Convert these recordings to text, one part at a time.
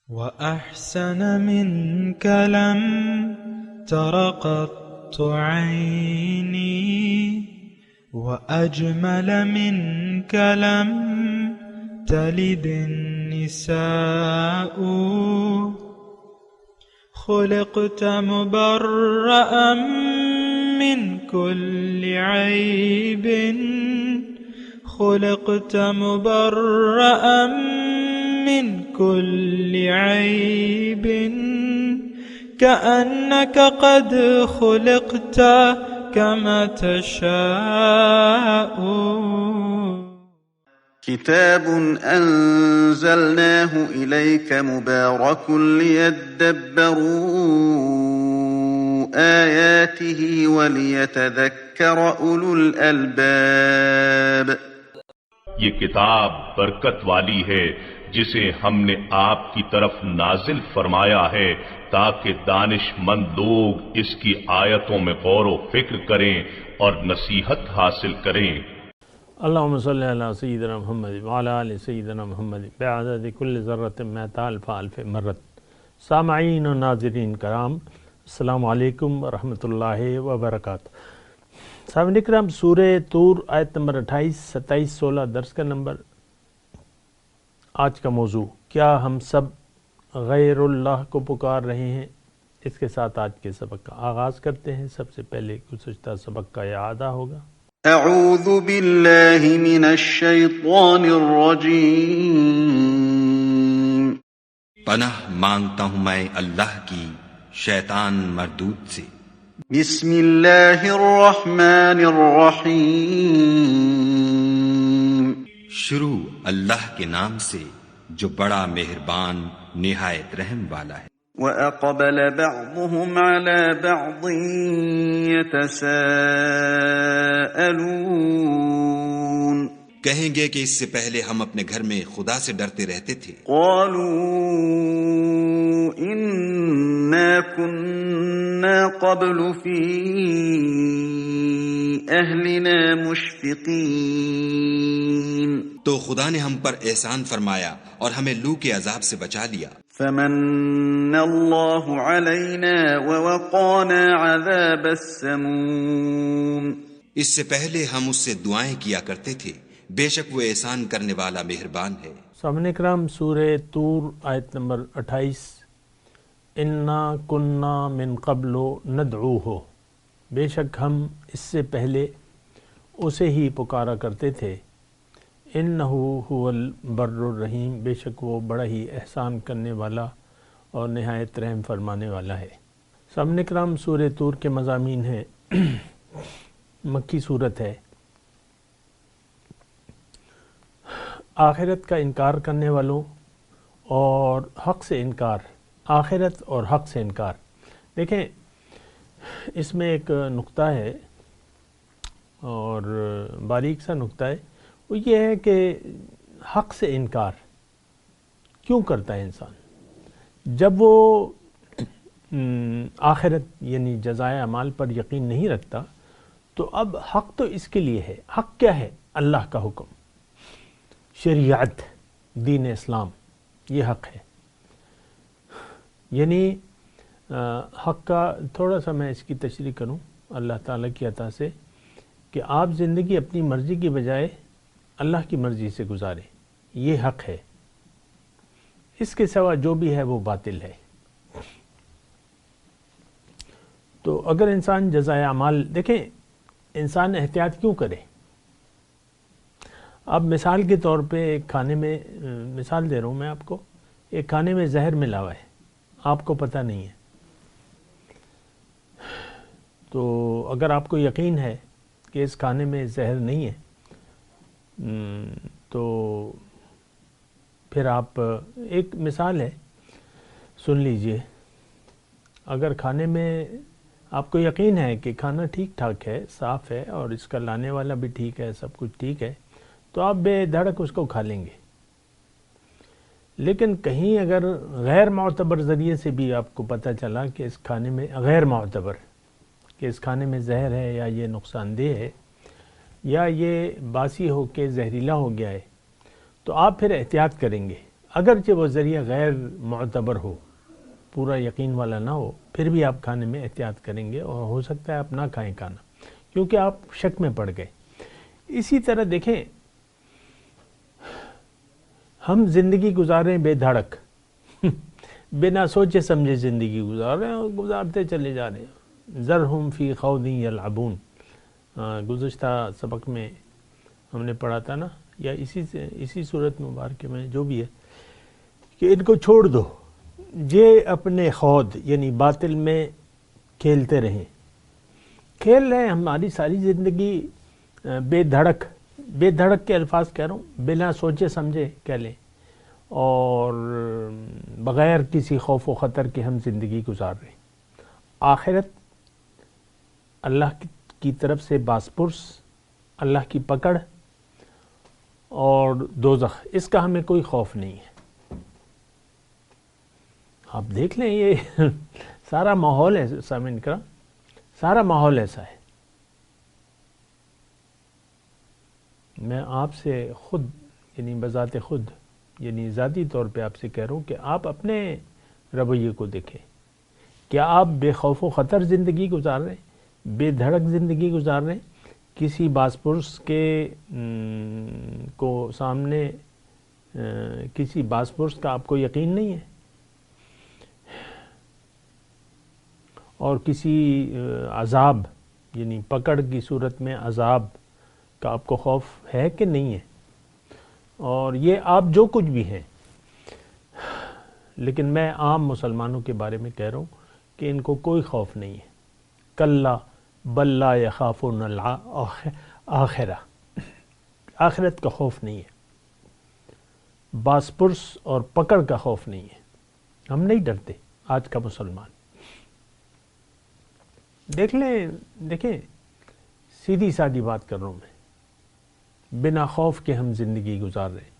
وأحسن منك لم تر قط عيني وأجمل منك لم تلد النساء خلقت مبرأ من كل عيب خلقت مبرأ من كل عيب كأنك قد خلقت كما تشاء. كتاب أنزلناه إليك مبارك ليدبروا آياته وليتذكر أولو الألباب. یہ کتاب برکت والی ہے جسے ہم نے آپ کی طرف نازل فرمایا ہے تاکہ دانش مند لوگ اس کی آیتوں میں غور و فکر کریں اور نصیحت حاصل کریں. اللہم صلی علی سیدنا محمد وعلی آل سیدنا محمد بعدد کل ذرۃ مئۃ الف الف مرت. سامعین و ناظرین کرام، السلام علیکم ورحمۃ اللہ وبرکاتہ. سامعین کرام، سورہ طور آیت نمبر 28، 27، 16 درس کا نمبر. آج کا موضوع، کیا ہم سب غیر اللہ کو پکار رہے ہیں؟ اس کے ساتھ آج کے سبق کا آغاز کرتے ہیں. سب سے پہلے گزشتہ سبق کا اعادہ ہوگا. اعوذ باللہ من الشیطان الرجیم. پناہ مانگتا ہوں میں اللہ کی شیطان مردود سے. بسم اللہ الرحمن الرحیم. شروع اللہ کے نام سے جو بڑا مہربان نہایت رحم والا ہے. وَأَقْبَلَ بَعْضُهُمْ عَلَى بَعْضٍ يَتَسَاءَلُونَ. کہیں گے کہ اس سے پہلے ہم اپنے گھر میں خدا سے ڈرتے رہتے تھے. قَالُوا إِنَّا كُنَّا قَبْلُ فِي أَهْلِنَا مُشْفِقِينَ. تو خدا نے ہم پر احسان فرمایا اور ہمیں لو کے عذاب سے بچا لیا. فمن اللہ علینا ووقانا عذاب السموم. اس سے پہلے ہم اس سے دعائیں کیا کرتے تھے، بے شک وہ احسان کرنے والا مہربان ہے. سامعین کرام، سورہ طور آیت نمبر 28. انا کننا من قبل ندعوہ، بے شک ہم اس سے پہلے اسے ہی پکارا کرتے تھے. انہ هو البر الرحیم، بے شک وہ بڑا ہی احسان کرنے والا اور نہایت رحم فرمانے والا ہے. سامعین کرام، سورہ طور کے مضامین ہیں. مکی صورت ہے. آخرت کا انکار کرنے والوں اور حق سے انکار، آخرت اور حق سے انکار. دیکھیں، اس میں ایک نقطہ ہے اور باریک سا نقطہ ہے. وہ یہ ہے کہ حق سے انکار کیوں کرتا ہے انسان؟ جب وہ آخرت یعنی جزائے اعمال پر یقین نہیں رکھتا تو اب حق تو اس کے لیے ہے. حق کیا ہے؟ اللہ کا حکم، شریعت، دین اسلام، یہ حق ہے. یعنی حق کا تھوڑا سا میں اس کی تشریح کروں اللہ تعالیٰ کی عطا سے، کہ آپ زندگی اپنی مرضی کی بجائے اللہ کی مرضی سے گزاریں، یہ حق ہے. اس کے سوا جو بھی ہے وہ باطل ہے. تو اگر انسان جزائے اعمال، دیکھیں انسان احتیاط کیوں کرے؟ اب مثال کے طور پہ ایک کھانے میں، مثال دے رہا ہوں میں آپ کو، ایک کھانے میں زہر ملا ہوا ہے، آپ کو پتہ نہیں ہے. تو اگر آپ کو یقین ہے کہ اس کھانے میں زہر نہیں ہے تو پھر آپ، ایک مثال ہے سن لیجئے. اگر کھانے میں آپ کو یقین ہے کہ کھانا ٹھیک ٹھاک ہے، صاف ہے اور اس کا لانے والا بھی ٹھیک ہے، سب کچھ ٹھیک ہے، تو آپ بے دھڑک اس کو کھا لیں گے. لیکن کہیں اگر غیر معتبر ذریعے سے بھی آپ کو پتہ چلا کہ اس کھانے میں، غیر معتبر، کہ اس کھانے میں زہر ہے یا یہ نقصان دہ ہے یا یہ باسی ہو کے زہریلا ہو گیا ہے، تو آپ پھر احتیاط کریں گے. اگرچہ وہ ذریعہ غیر معتبر ہو، پورا یقین والا نہ ہو، پھر بھی آپ کھانے میں احتیاط کریں گے اور ہو سکتا ہے آپ نہ کھائیں کھانا، کیونکہ آپ شک میں پڑ گئے۔ اسی طرح دیکھیں، ہم زندگی گزار رہے ہیں بے دھڑک، بنا سوچے سمجھے زندگی گزار رہے ہیں اور گزارتے چلے جا رہے ہیں۔ ذرہم فی خوض یلعبون، گزشتہ سبق میں ہم نے پڑھا تھا نا، یا اسی صورت مبارکہ میں جو بھی ہے، کہ ان کو چھوڑ دو، یہ اپنے خود یعنی باطل میں کھیلتے رہیں، کھیل رہے ہیں ہماری ساری زندگی بے دھڑک کے الفاظ کہہ رہا ہوں، بنا سوچے سمجھے کہہ لیں، اور بغیر کسی خوف و خطر کے ہم زندگی گزار رہے ہیں۔ آخرت اللہ کی طرف سے بازپرس، اللہ کی پکڑ، اور دوزخ، اس کا ہمیں کوئی خوف نہیں ہے۔ آپ دیکھ لیں، یہ سارا ماحول ہے سامعین کرام، سارا ماحول ایسا ہے۔ میں آپ سے خود یعنی بذات خود یعنی ذاتی طور پہ آپ سے کہہ رہا ہوں کہ آپ اپنے رویے کو دیکھیں، کیا آپ بے خوف و خطر زندگی گزار رہے ہیں، بے دھڑک زندگی گزار رہے ہیں، کسی بازپرس کے کو سامنے کسی بازپرس کا آپ کو یقین نہیں ہے، اور کسی عذاب یعنی پکڑ کی صورت میں عذاب کا آپ کو خوف ہے کہ نہیں ہے؟ اور یہ آپ جو کچھ بھی ہیں، لیکن میں عام مسلمانوں کے بارے میں کہہ رہا ہوں کہ ان کو کوئی خوف نہیں ہے۔ کلا بل لا یخافون الآخرہ، آخرت کا خوف نہیں ہے، بازپرس اور پکڑ کا خوف نہیں ہے۔ ہم نہیں ڈرتے آج کا مسلمان۔ دیکھیں سیدھی سادی بات کر رہا ہوں میں، بنا خوف کے ہم زندگی گزار رہے ہیں،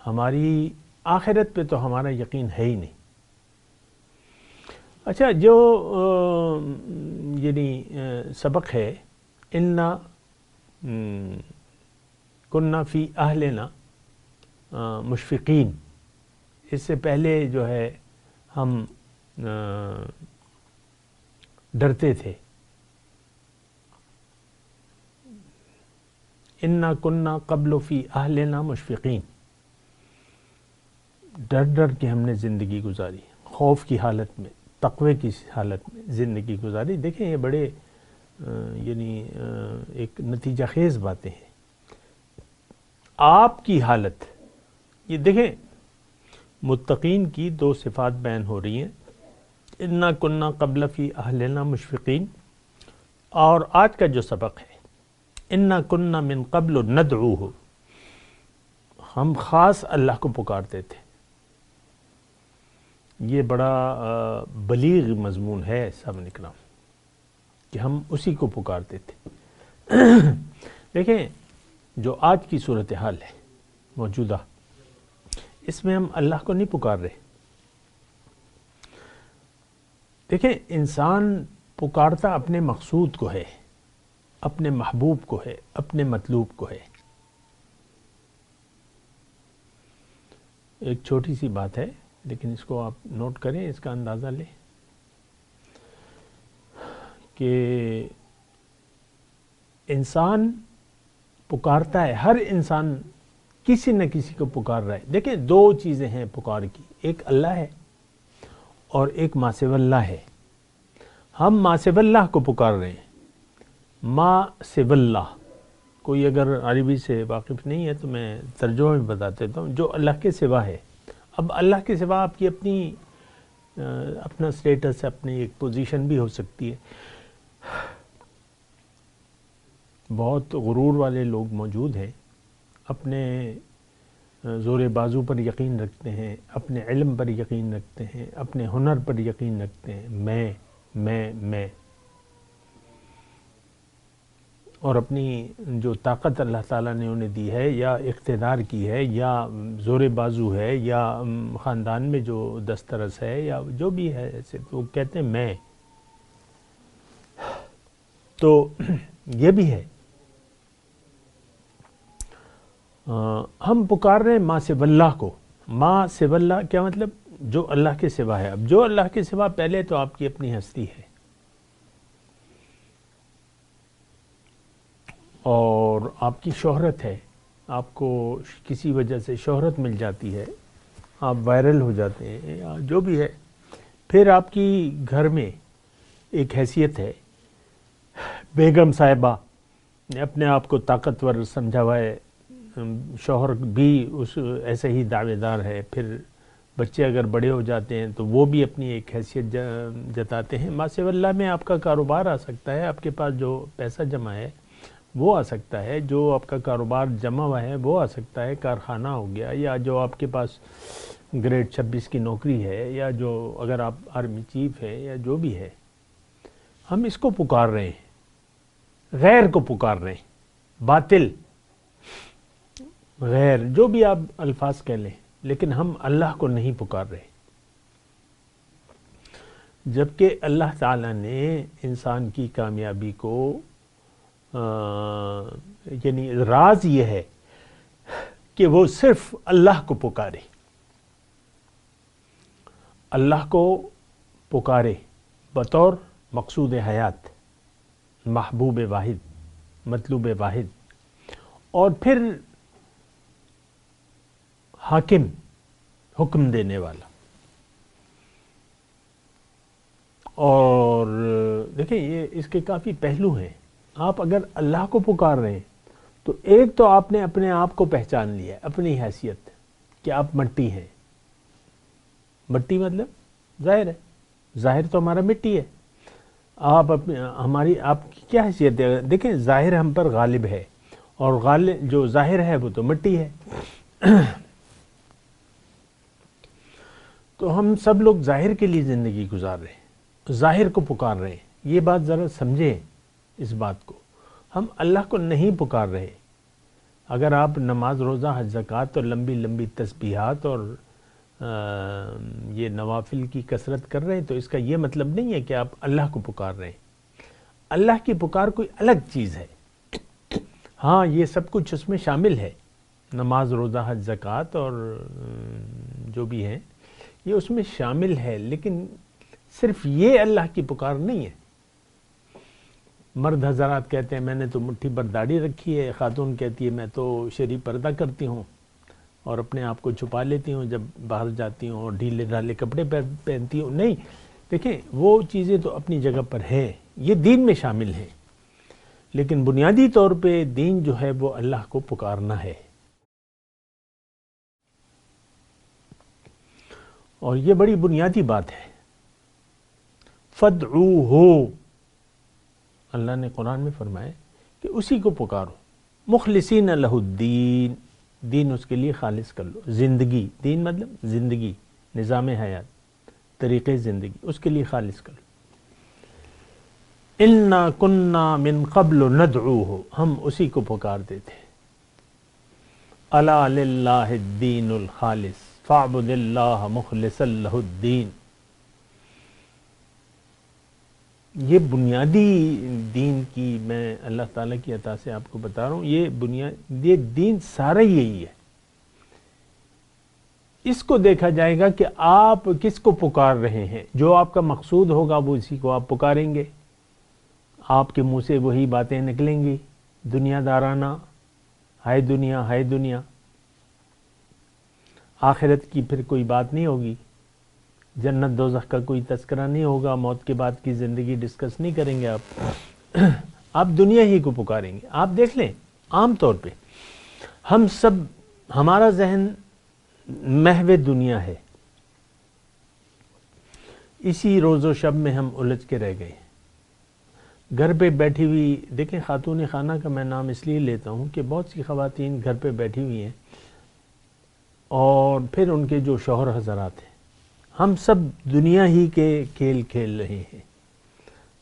ہماری آخرت پہ تو ہمارا یقین ہے ہی نہیں۔ اچھا، جو یعنی سبق ہے انا کننا فی اہلنا مشفقین، اس سے پہلے جو ہے ہم ڈرتے تھے۔ انا کننا قبل فی اہلنا مشفقین، ڈر ڈر کے ہم نے زندگی گزاری، خوف کی حالت میں، تقوی کی حالت میں زندگی گزاری۔ دیکھیں یہ بڑے یعنی ایک نتیجہ خیز باتیں ہیں۔ آپ کی حالت، یہ دیکھیں متقین کی دو صفات بیان ہو رہی ہیں، انا کننا قبل فی اہلنا مشفقین، اور آج کا جو سبق ہے انا کننا من قبل ندعوہ، ہم خاص اللہ کو پکارتے تھے۔ یہ بڑا بلیغ مضمون ہے سامعین کرام کہ ہم اسی کو پکارتے تھے۔ دیکھیں جو آج کی صورتحال ہے موجودہ، اس میں ہم اللہ کو نہیں پکار رہے۔ دیکھیں انسان پکارتا اپنے مقصود کو ہے، اپنے محبوب کو ہے، اپنے مطلوب کو ہے۔ ایک چھوٹی سی بات ہے لیکن اس کو آپ نوٹ کریں، اس کا اندازہ لیں کہ انسان پکارتا ہے، ہر انسان کسی نہ کسی کو پکار رہا ہے۔ دیکھیں دو چیزیں ہیں پکار کی، ایک اللہ ہے اور ایک ما سوی اللہ ہے۔ ہم ما سوی اللہ کو پکار رہے ہیں۔ ما سوی اللہ، کوئی اگر عربی سے واقف نہیں ہے تو میں ترجمہ بھی بتا دیتا ہوں، جو اللہ کے سوا ہے۔ اب اللہ کے سوا آپ کی اپنا سٹیٹس ہے، اپنی ایک پوزیشن بھی ہو سکتی ہے۔ بہت غرور والے لوگ موجود ہیں، اپنے زور بازو پر یقین رکھتے ہیں، اپنے علم پر یقین رکھتے ہیں، اپنے ہنر پر یقین رکھتے ہیں، میں اور اپنی جو طاقت اللہ تعالیٰ نے انہیں دی ہے، یا اقتدار کی ہے، یا زور بازو ہے، یا خاندان میں جو دسترس ہے، یا جو بھی ہے، ایسے تو کہتے ہیں میں۔ تو یہ بھی ہے، ہم پکار رہے ہیں ما سوی اللہ کو، ما سوا اللہ کیا مطلب؟ جو اللہ کے سوا ہے. اب جو اللہ کے سوا، پہلے تو آپ کی اپنی ہستی ہے اور آپ کی شہرت ہے، آپ کو کسی وجہ سے شہرت مل جاتی ہے، آپ وائرل ہو جاتے ہیں یا جو بھی ہے، پھر آپ کی گھر میں ایک حیثیت ہے. بیگم صاحبہ نے اپنے آپ کو طاقتور سمجھا ہوا ہے، شوہر بھی اس ایسے ہی دعوے دار ہے، پھر بچے اگر بڑے ہو جاتے ہیں تو وہ بھی اپنی ایک حیثیت جتاتے ہیں. ما سوا اللہ میں آپ کا کاروبار آ سکتا ہے، آپ کے پاس جو پیسہ جمع ہے وہ آ سکتا ہے، جو آپ کا کاروبار جمع ہوا ہے وہ آ سکتا ہے، کارخانہ ہو گیا، یا جو آپ کے پاس گریڈ 26 کی نوکری ہے، یا جو اگر آپ آرمی چیف ہے، یا جو بھی ہے. ہم اس کو پکار رہے ہیں، غیر کو پکار رہے ہیں، باطل، غیر، جو بھی آپ الفاظ کہہ لیں، لیکن ہم اللہ کو نہیں پکار رہے. جبکہ اللہ تعالیٰ نے انسان کی کامیابی کو یعنی راز یہ ہے کہ وہ صرف اللہ کو پکارے، اللہ کو پکارے بطور مقصود حیات، محبوب واحد، مطلوب واحد، اور پھر حاکم، حکم دینے والا. اور دیکھیں یہ اس کے کافی پہلو ہیں. آپ اگر اللہ کو پکار رہے ہیں تو ایک تو آپ نے اپنے آپ کو پہچان لیا ہے، اپنی حیثیت کہ آپ مٹی ہیں. مٹی مطلب ظاہر ہے، ظاہر تو ہمارا مٹی ہے. آپ آپ کی کیا حیثیت ہے؟ دیکھیں ظاہر ہم پر غالب ہے، اور غالب جو ظاہر ہے وہ تو مٹی ہے. تو ہم سب لوگ ظاہر کے لیے زندگی گزار رہے ہیں، ظاہر کو پکار رہے ہیں. یہ بات ذرا سمجھیں اس بات کو. ہم اللہ کو نہیں پکار رہے. اگر آپ نماز، روزہ، حج، زکوٰۃ اور لمبی لمبی تسبیحات اور یہ نوافل کی کثرت کر رہے ہیں تو اس کا یہ مطلب نہیں ہے کہ آپ اللہ کو پکار رہے ہیں. اللہ کی پکار کوئی الگ چیز ہے. ہاں یہ سب کچھ اس میں شامل ہے، نماز، روزہ، حج، زکوٰۃ اور جو بھی ہیں یہ اس میں شامل ہے، لیکن صرف یہ اللہ کی پکار نہیں ہے. مرد حضرات کہتے ہیں میں نے تو مٹھی پر داڑھی رکھی ہے، خاتون کہتی ہے میں تو شرعی پردہ کرتی ہوں اور اپنے آپ کو چھپا لیتی ہوں جب باہر جاتی ہوں اور ڈھیلے ڈھالے کپڑے پہنتی ہوں. نہیں، دیکھیں وہ چیزیں تو اپنی جگہ پر ہے، یہ دین میں شامل ہیں، لیکن بنیادی طور پہ دین جو ہے وہ اللہ کو پکارنا ہے. اور یہ بڑی بنیادی بات ہے. فَادْعُوهُ، اللہ نے قرآن میں فرمایا کہ اسی کو پکارو. مخلصین لہ الدین، دین اس کے لیے خالص کر لو. زندگی، دین مطلب زندگی، نظام حیات، طریقے زندگی، اس کے لیے خالص کر لو. اِنَّا كُنَّا مِن قَبْلُ نَدْعُوهُ، ہم اسی کو پکارتے تھے. أَلَا لِلَّهِ الدِّينُ الْخَالِصُ فَاعْبُدِ اللَّهَ مُخْلِصًا لَهُ الدِّينَ. یہ بنیادی دین کی میں اللہ تعالیٰ کی عطا سے آپ کو بتا رہا ہوں. یہ دین سارا یہی ہے. اس کو دیکھا جائے گا کہ آپ کس کو پکار رہے ہیں. جو آپ کا مقصود ہوگا وہ اسی کو آپ پکاریں گے. آپ کے منہ سے وہی باتیں نکلیں گی دنیا دارانہ، ہائے دنیا ہائے دنیا. آخرت کی پھر کوئی بات نہیں ہوگی، جنت دوزخ کا کوئی تذکرہ نہیں ہوگا، موت کے بعد کی زندگی ڈسکس نہیں کریں گے آپ دنیا ہی کو پکاریں گے. آپ دیکھ لیں عام طور پہ ہم سب، ہمارا ذہن محو دنیا ہے. اسی روز و شب میں ہم الجھ کے رہ گئے. گھر پہ بیٹھی ہوئی، دیکھیں خاتون خانہ کا میں نام اس لیے لیتا ہوں کہ بہت سی خواتین گھر پہ بیٹھی ہوئی ہیں اور پھر ان کے جو شوہر حضرات ہیں، ہم سب دنیا ہی کے کھیل کھیل رہے ہیں.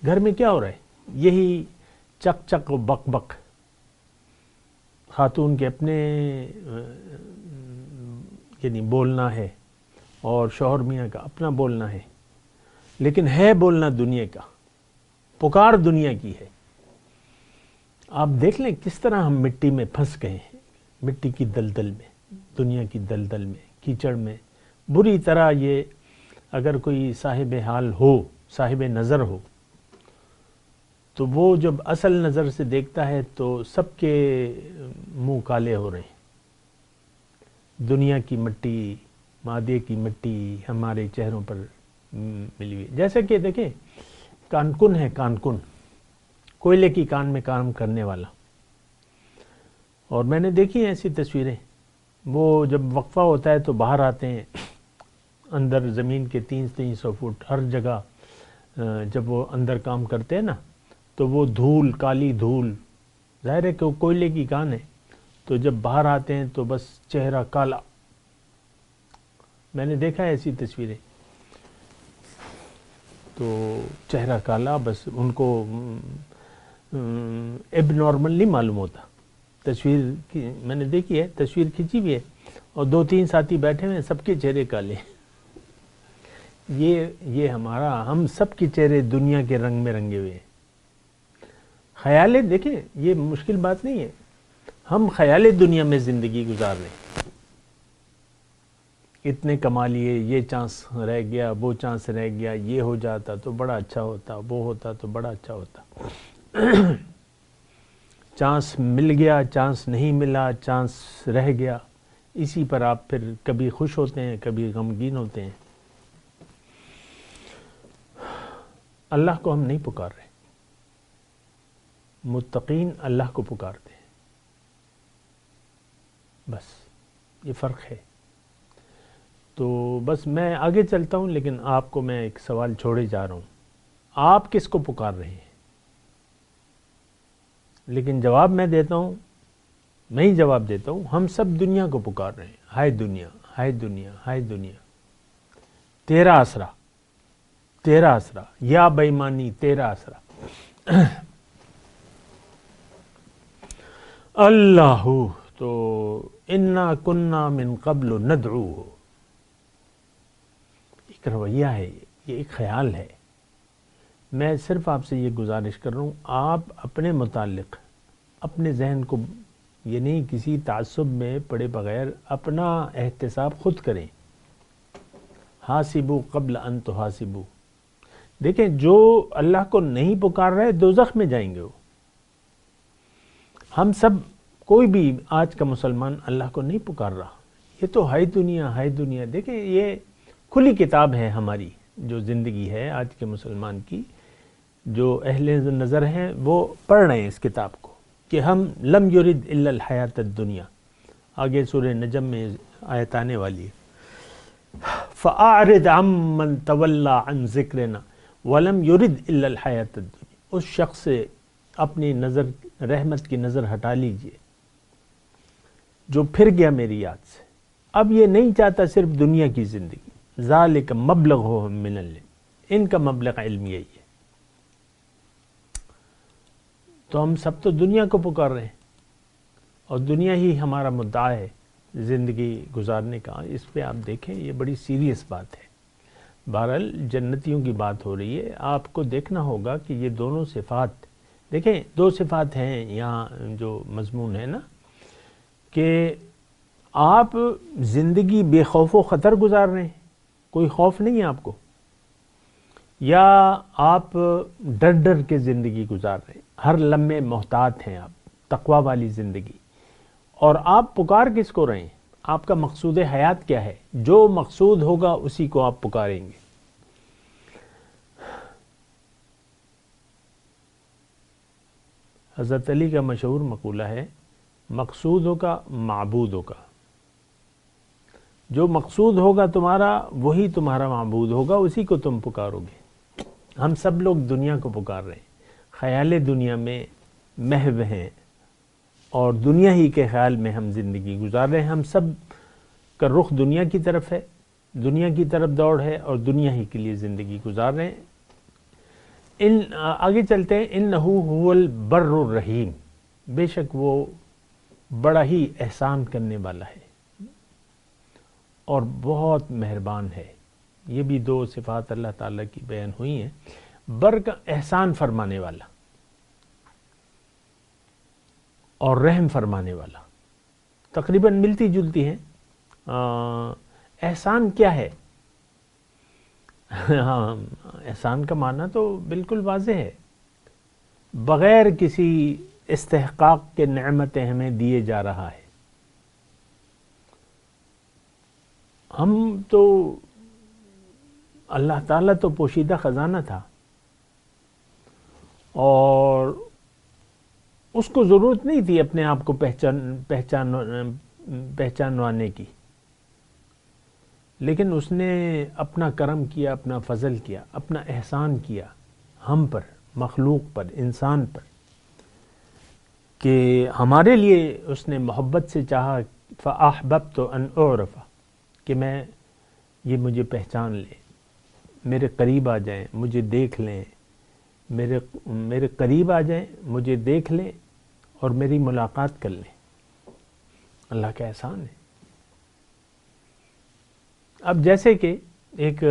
گھر میں کیا ہو رہا ہے؟ یہی چک چک و بک بک. خاتون کے اپنے یعنی بولنا ہے اور شوہر میاں کا اپنا بولنا ہے، لیکن ہے بولنا دنیا کا، پکار دنیا کی ہے. آپ دیکھ لیں کس طرح ہم مٹی میں پھنس گئے ہیں، مٹی کی دلدل میں، دنیا کی دلدل میں. کیچڑ میں بری طرح. یہ اگر کوئی صاحب حال ہو، صاحب نظر ہو، تو وہ جب اصل نظر سے دیکھتا ہے تو سب کے منہ کالے ہو رہے ہیں. دنیا کی مٹی، مادے کی مٹی ہمارے چہروں پر ملی ہوئی. جیسے کہ دیکھیں کانکن ہے، کانکن کوئلے کی کان میں کام کرنے والا. اور میں نے دیکھی ہیں ایسی تصویریں، وہ جب وقفہ ہوتا ہے تو باہر آتے ہیں، اندر زمین کے 300 فٹ ہر جگہ جب وہ اندر کام کرتے ہیں نا تو وہ دھول، کالی دھول، ظاہر ہے کہ وہ کوئلے کی کان ہے، تو جب باہر آتے ہیں تو بس چہرہ کالا. میں نے دیکھا ہے ایسی تصویریں، تو چہرہ کالا، بس ان کو اب نارمل نہیں معلوم ہوتا. تصویر کی میں نے دیکھی ہے، تصویر کھینچی بھی ہے، اور 2-3 ساتھی بیٹھے ہوئے، سب کے چہرے کالے. یہ ہم سب کے چہرے دنیا کے رنگ میں رنگے ہوئے ہیں. خیال دیکھیں یہ مشکل بات نہیں ہے، ہم خیال دنیا میں زندگی گزار رہے ہیں. اتنے کما لیے، یہ چانس رہ گیا، وہ چانس رہ گیا، یہ ہو جاتا تو بڑا اچھا ہوتا، وہ ہوتا تو بڑا اچھا ہوتا. چانس مل گیا، چانس نہیں ملا، چانس رہ گیا. اسی پر آپ پھر کبھی خوش ہوتے ہیں، کبھی غمگین ہوتے ہیں. اللہ کو ہم نہیں پکار رہے، متقین اللہ کو پکارتے ہیں، بس یہ فرق ہے. تو بس میں آگے چلتا ہوں، لیکن آپ کو میں ایک سوال چھوڑے جا رہا ہوں. آپ کس کو پکار رہے ہیں؟ لیکن جواب میں دیتا ہوں، میں ہی جواب دیتا ہوں. ہم سب دنیا کو پکار رہے ہیں. ہائے دنیا، ہائے دنیا، ہائے دنیا، تیرا آسرا، تیرا آسرا، یا بے ایمانی تیرا آسرا. اللہ تو انا کننا من قبل ندعوہ، ایک رویہ ہے، یہ ایک خیال ہے. میں صرف آپ سے یہ گزارش کر رہا ہوں، آپ اپنے متعلق اپنے ذہن کو یہ نہیں کسی تعصب میں پڑے بغیر اپنا احتساب خود کریں. حاسبو قبل ان تحاسبو. دیکھیں جو اللہ کو نہیں پکار رہے دوزخ میں جائیں گے وہ. ہم سب، کوئی بھی آج کا مسلمان اللہ کو نہیں پکار رہا. یہ تو ہائے دنیا، ہائے دنیا. دیکھیں یہ کھلی کتاب ہے ہماری، جو زندگی ہے آج کے مسلمان کی. جو اہل نظر ہیں وہ پڑھ رہے ہیں اس کتاب کو کہ ہم لم یرد الا الحیات الدنیا. آگے سورہ نجم میں آیت آنے والی ہے، فَأَعْرِضْ عَمَّنْ تَوَلَّى عَنْ ذِكْرِنَا وَلَمْ يُرِدْ إِلَّا الْحَيَاةَ الدُّنْيَا. اس شخص سے اپنی نظر، رحمت کی نظر ہٹا لیجئے جو پھر گیا میری یاد سے، اب یہ نہیں چاہتا صرف دنیا کی زندگی. ذَلِكَ مَبْلَغُهُم مِّنَ الْعِلْمِ. ان کا مبلغ علم یہی ہے. تو ہم سب تو دنیا کو پکار رہے ہیں، اور دنیا ہی ہمارا مدعا ہے زندگی گزارنے کا. اس پہ آپ دیکھیں یہ بڑی سیریس بات ہے. بہرحال جنتیوں کی بات ہو رہی ہے. آپ کو دیکھنا ہوگا کہ یہ دونوں صفات، دیکھیں 2 صفات ہیں یہاں جو مضمون ہے نا، کہ آپ زندگی بے خوف و خطر گزار رہے ہیں، کوئی خوف نہیں ہے آپ کو، یا آپ ڈر ڈر کے زندگی گزار رہے ہیں، ہر لمحے محتاط ہیں آپ، تقوی والی زندگی. اور آپ پکار کس کو رہے ہیں؟ آپ کا مقصود حیات کیا ہے؟ جو مقصود ہوگا اسی کو آپ پکاریں گے. حضرت علی کا مشہور مقولہ ہے، مقصود ہوگا معبود ہوگا. جو مقصود ہوگا تمہارا وہی تمہارا معبود ہوگا، اسی کو تم پکارو گے. ہم سب لوگ دنیا کو پکار رہے ہیں، خیال دنیا میں محو ہیں، اور دنیا ہی کے خیال میں ہم زندگی گزار رہے ہیں. ہم سب کا رخ دنیا کی طرف ہے، دنیا کی طرف دوڑ ہے، اور دنیا ہی کے لیے زندگی گزار رہے ہیں. آگے چلتے ہیں. انہو هو البر الرحیم. بے شک وہ بڑا ہی احسان کرنے والا ہے اور بہت مہربان ہے. یہ بھی 2 صفات اللہ تعالیٰ کی بیان ہوئی ہیں. بر کا احسان فرمانے والا اور رحم فرمانے والا تقریباً ملتی جلتی ہیں. احسان کیا ہے؟ ہاں، احسان کا معنی تو بالکل واضح ہے، بغیر کسی استحقاق کے نعمتیں ہمیں دیے جا رہا ہے. ہم تو اللہ تعالیٰ تو پوشیدہ خزانہ تھا، اور اس کو ضرورت نہیں تھی اپنے آپ کو پہچانوانے کی، لیکن اس نے اپنا کرم کیا، اپنا فضل کیا، اپنا احسان کیا ہم پر، مخلوق پر، انسان پر، کہ ہمارے لیے اس نے محبت سے چاہا فَأَحْبَبْتُ أَنْ أُعْرَفَ، کہ یہ مجھے پہچان لیں، میرے قریب آ جائیں، مجھے دیکھ لیں، میرے قریب آ جائیں، مجھے دیکھ لیں اور میری ملاقات کر لیں. اللہ کا احسان ہے. اب جیسے کہ ایک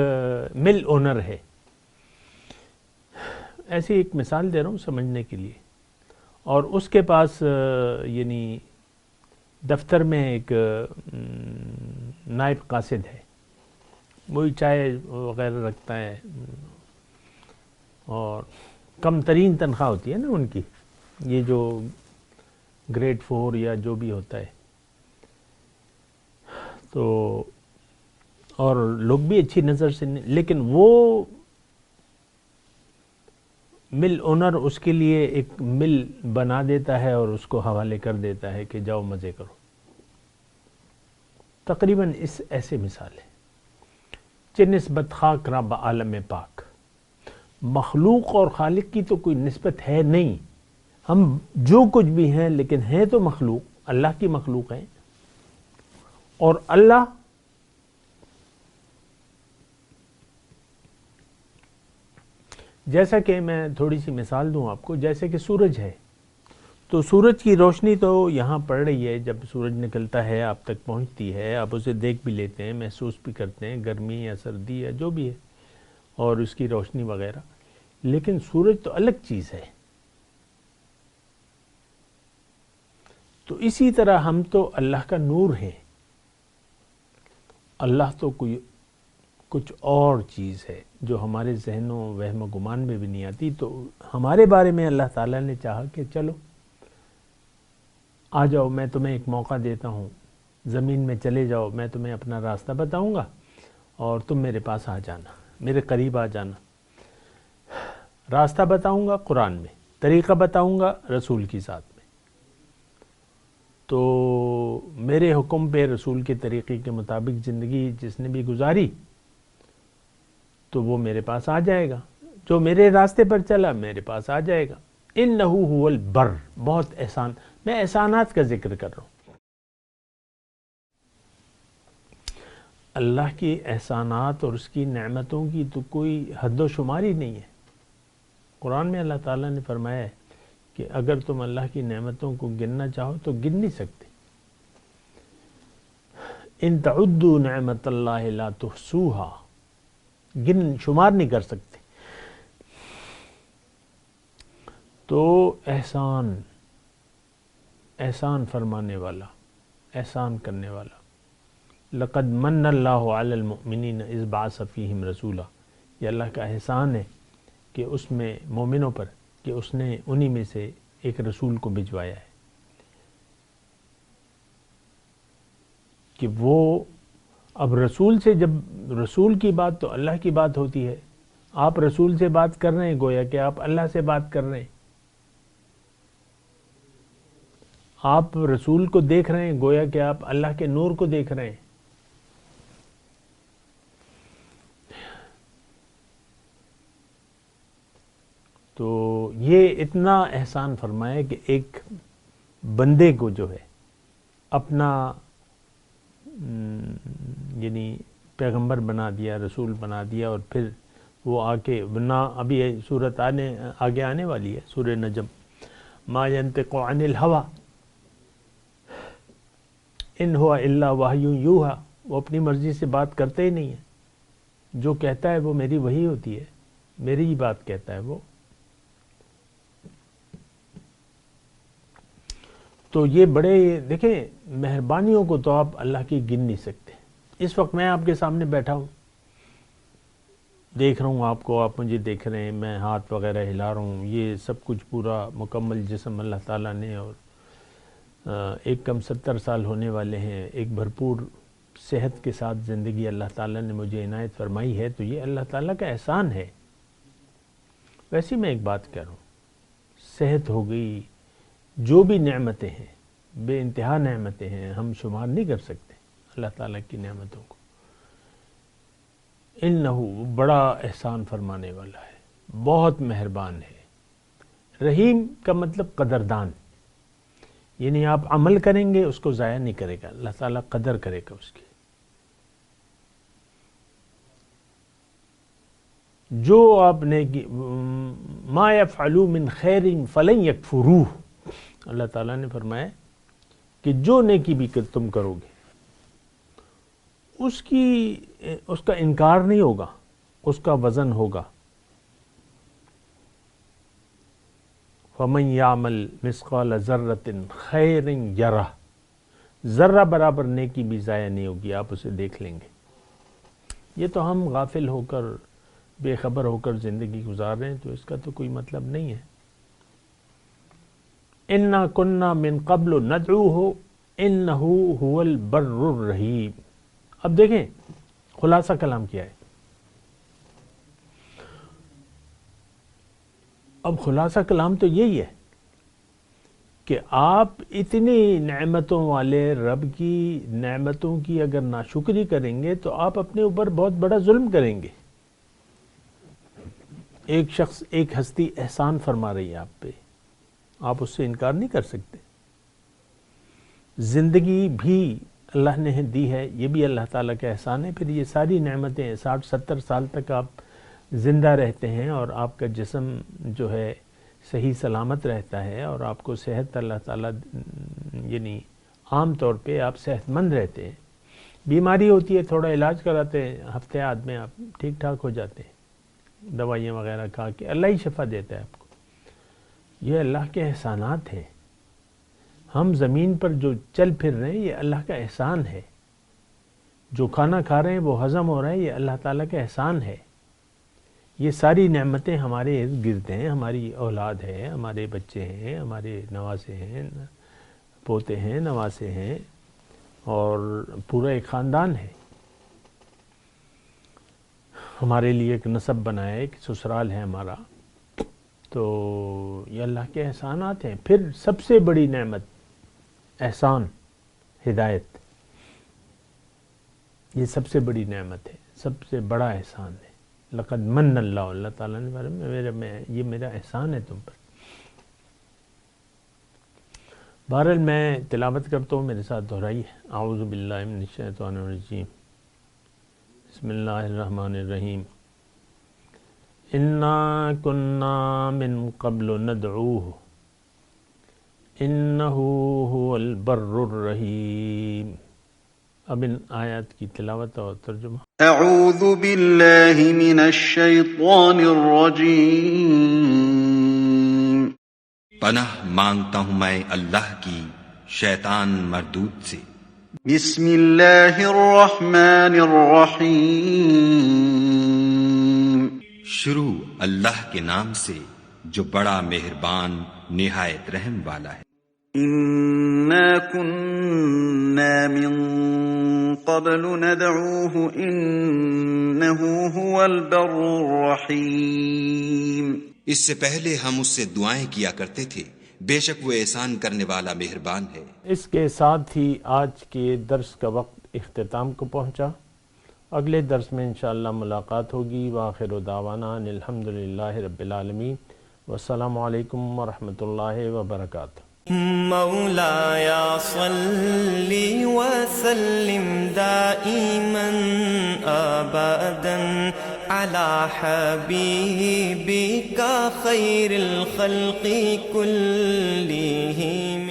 مل اونر ہے، ایسی ایک مثال دے رہا ہوں سمجھنے کے لیے، اور اس کے پاس یعنی دفتر میں ایک نائب قاصد ہے، وہی چائے وغیرہ رکھتا ہے، اور کم ترین تنخواہ ہوتی ہے نا ان کی، یہ جو گریڈ 4 یا جو بھی ہوتا ہے، تو اور لوگ بھی اچھی نظر سے نہیں، لیکن وہ مل اونر اس کے لیے ایک مل بنا دیتا ہے اور اس کو حوالے کر دیتا ہے کہ جاؤ مزے کرو. تقریباً اس ایسے مثال ہے کہ نسبت خاک را با عالم پاک، مخلوق اور خالق کی تو کوئی نسبت ہے نہیں. ہم جو کچھ بھی ہیں لیکن ہیں تو مخلوق، اللہ کی مخلوق ہیں، اور اللہ جیسا کہ میں تھوڑی سی مثال دوں آپ کو، جیسے کہ سورج ہے، تو سورج کی روشنی تو یہاں پڑ رہی ہے، جب سورج نکلتا ہے آپ تک پہنچتی ہے، آپ اسے دیکھ بھی لیتے ہیں، محسوس بھی کرتے ہیں، گرمی یا سردی یا جو بھی ہے، اور اس کی روشنی وغیرہ، لیکن سورج تو الگ چیز ہے. تو اسی طرح ہم تو اللہ کا نور ہیں، اللہ تو کوئی کچھ اور چیز ہے جو ہمارے ذہنوں وہم و گمان میں بھی نہیں آتی. تو ہمارے بارے میں اللہ تعالیٰ نے چاہا کہ چلو آ جاؤ، میں تمہیں ایک موقع دیتا ہوں، زمین میں چلے جاؤ، میں تمہیں اپنا راستہ بتاؤں گا اور تم میرے پاس آ جانا، میرے قریب آ جانا. راستہ بتاؤں گا قرآن میں، طریقہ بتاؤں گا رسول کی ذات میں. تو میرے حکم پہ رسول کے طریقے کے مطابق زندگی جس نے بھی گزاری تو وہ میرے پاس آ جائے گا، جو میرے راستے پر چلا میرے پاس آ جائے گا. انہو هو البر، بہت احسان، میں احسانات کا ذکر کر رہا ہوں. اللہ کی احسانات اور اس کی نعمتوں کی تو کوئی حد و شمار ہی نہیں ہے. قرآن میں اللہ تعالیٰ نے فرمایا ہے کہ اگر تم اللہ کی نعمتوں کو گننا چاہو تو گن نہیں سکتے. ان تعدوا نعمت اللہ لا تحصوها، گن شمار نہیں کر سکتے. تو احسان فرمانے والا، احسان کرنے والا. لقد من اللہ علی المؤمنین اذ بعث فیہم رسولا، یہ اللہ کا احسان ہے کہ اس میں مومنوں پر کہ اس نے انہی میں سے ایک رسول کو بھجوایا ہے، کہ وہ اب رسول سے، جب رسول کی بات تو اللہ کی بات ہوتی ہے، آپ رسول سے بات کر رہے ہیں گویا کہ آپ اللہ سے بات کر رہے ہیں. آپ رسول کو دیکھ رہے ہیں گویا کہ آپ اللہ کے نور کو دیکھ رہے ہیں. تو یہ اتنا احسان فرمایا کہ ایک بندے کو جو ہے اپنا یعنی پیغمبر بنا دیا، رسول بنا دیا، اور پھر وہ آ کے نہ، ابھی صورت آگے آنے والی ہے سورہ نجم، ما ینطق عن الہوی ان ہوا الا وحی یوحی، وہ اپنی مرضی سے بات کرتے ہی نہیں ہیں، جو کہتا ہے وہ میری وحی ہوتی ہے، میری ہی بات کہتا ہے وہ. تو یہ بڑے، دیکھیں مہربانیوں کو تو آپ اللہ کی گن نہیں سکتے. اس وقت میں آپ کے سامنے بیٹھا ہوں، دیکھ رہا ہوں آپ کو، آپ مجھے دیکھ رہے ہیں، میں ہاتھ وغیرہ ہلا رہا ہوں، یہ سب کچھ پورا مکمل جسم اللہ تعالیٰ نے، اور ایک کم 70 سال ہونے والے ہیں، ایک بھرپور صحت کے ساتھ زندگی اللہ تعالیٰ نے مجھے عنایت فرمائی ہے، تو یہ اللہ تعالیٰ کا احسان ہے۔ ویسے میں ایک بات کہہ رہا ہوں، صحت ہو گئی، جو بھی نعمتیں ہیں، بے انتہا نعمتیں ہیں، ہم شمار نہیں کر سکتے اللہ تعالیٰ کی نعمتوں کو۔ انہو بڑا احسان فرمانے والا ہے، بہت مہربان ہے۔ رحیم کا مطلب قدردان، یعنی آپ عمل کریں گے اس کو ضائع نہیں کرے گا، اللہ تعالیٰ قدر کرے گا اس کی۔ جو آپ نے ما یفعلوا من خیر فلن یکفروہ، اللہ تعالیٰ نے فرمایا کہ جو نیکی بھی تم کرو گے اس کا انکار نہیں ہوگا، اس کا وزن ہوگا۔ فَمَنْ يَعْمَلْ مِثْقَالَ ذَرَّةٍ خَيْرٍ يَرَهُ، ذرہ برابر نیکی بھی ضائع نہیں ہوگی، آپ اسے دیکھ لیں گے۔ یہ تو ہم غافل ہو کر، بے خبر ہو کر زندگی گزار رہے ہیں، تو اس کا تو کوئی مطلب نہیں ہے۔ اِنَّا كُنَّا مِن قَبْلُ نَدْعُوهُ إِنَّهُ هُوَ الْبَرُّ الرَّحِيمُ۔ اب دیکھیں خلاصہ کلام کیا ہے۔ اب خلاصہ کلام تو یہی ہے کہ آپ اتنی نعمتوں والے رب کی نعمتوں کی اگر ناشکری کریں گے تو آپ اپنے اوپر بہت بڑا ظلم کریں گے۔ ایک شخص، ایک ہستی احسان فرما رہی ہے آپ پہ، آپ اس سے انکار نہیں کر سکتے۔ زندگی بھی اللہ نے دی ہے، یہ بھی اللہ تعالیٰ کا احسان ہے۔ پھر یہ ساری نعمتیں 60-70 سال تک آپ زندہ رہتے ہیں، اور آپ کا جسم جو ہے صحیح سلامت رہتا ہے، اور آپ کو صحت اللہ تعالیٰ، یعنی عام طور پہ آپ صحت مند رہتے ہیں۔ بیماری ہوتی ہے، تھوڑا علاج کراتے ہیں، ہفتے آدھ میں آپ ٹھیک ٹھاک ہو جاتے ہیں، دوائیاں وغیرہ کھا کے اللہ ہی شفا دیتا ہے آپ کو۔ یہ اللہ کے احسانات ہیں۔ ہم زمین پر جو چل پھر رہے ہیں یہ اللہ کا احسان ہے۔ جو کھانا کھا رہے ہیں وہ ہضم ہو رہا ہے، یہ اللہ تعالیٰ کا احسان ہے۔ یہ ساری نعمتیں ہمارے ارد گرد ہیں، ہماری اولاد ہے، ہمارے بچے ہیں، ہمارے نواسے ہیں، پوتے ہیں، نواسے ہیں، اور پورا ایک خاندان ہے۔ ہمارے لیے ایک نسب بنایا ہے، ایک سسرال ہے ہمارا۔ تو یہ اللہ کے احسانات ہیں۔ پھر سب سے بڑی نعمت، احسان، ہدایت، یہ سب سے بڑی نعمت ہے، سب سے بڑا احسان ہے۔ لقد من اللہ، اللہ تعالیٰ نے فرمایا یہ میرا احسان ہے تم پر۔ بہرحال میں تلاوت کرتا ہوں، میرے ساتھ دہرائیے۔ اعوذ باللہ من الشیطان الرجیم، بسم اللہ الرحمن الرحیم۔ انا کنا من قبل ندعوہ انہ هو البر الرحیم۔ اب ان آیات کی تلاوت اور ترجمہ۔ اعوذ باللہ من الشیطان الرجیم۔ پناہ مانگتا ہوں میں اللہ کی شیطان مردود سے۔ بسم اللہ الرحمن الرحیم۔ شروع اللہ کے نام سے جو بڑا مہربان نہایت رحم والا ہے۔ انا كنا من قبل ندعوه انه هو البر الرحیم۔ اس سے پہلے ہم اس سے دعائیں کیا کرتے تھے، بے شک وہ احسان کرنے والا مہربان ہے۔ اس کے ساتھ ہی آج کے درس کا وقت اختتام کو پہنچا۔ اگلے درس میں انشاءاللہ ملاقات ہوگی۔ وآخر دعوانا ان الحمدللہ رب العالمین، والسلام علیکم ورحمۃ اللہ وبرکاتہ۔ مولاي صل وسلم دائما أبدا على حبيبك خير الخلق كلهم